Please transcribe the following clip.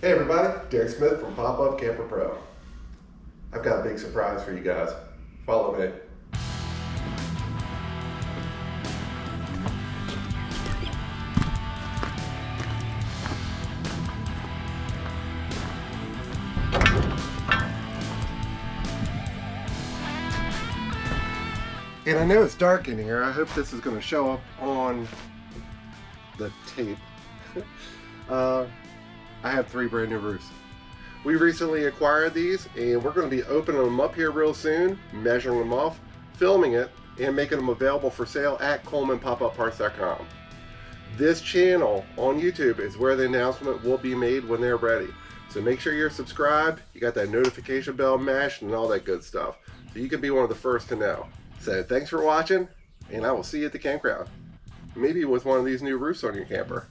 Hey everybody, Derek Smith from Pop-Up Camper Pro. I've got a big surprise for you guys. Follow me. And I know it's dark in here. I hope this is going to show up on the tape. I have 3 brand new roofs. We recently acquired these and we're going to be opening them up here real soon, measuring them off, filming it, and making them available for sale at ColemanPopUpParts.com. This channel on YouTube is where the announcement will be made when they're ready. So make sure you're subscribed, you got that notification bell mashed and all that good stuff. So you can be one of the first to know. So thanks for watching, and I will see you at the campground. Maybe with one of these new roofs on your camper.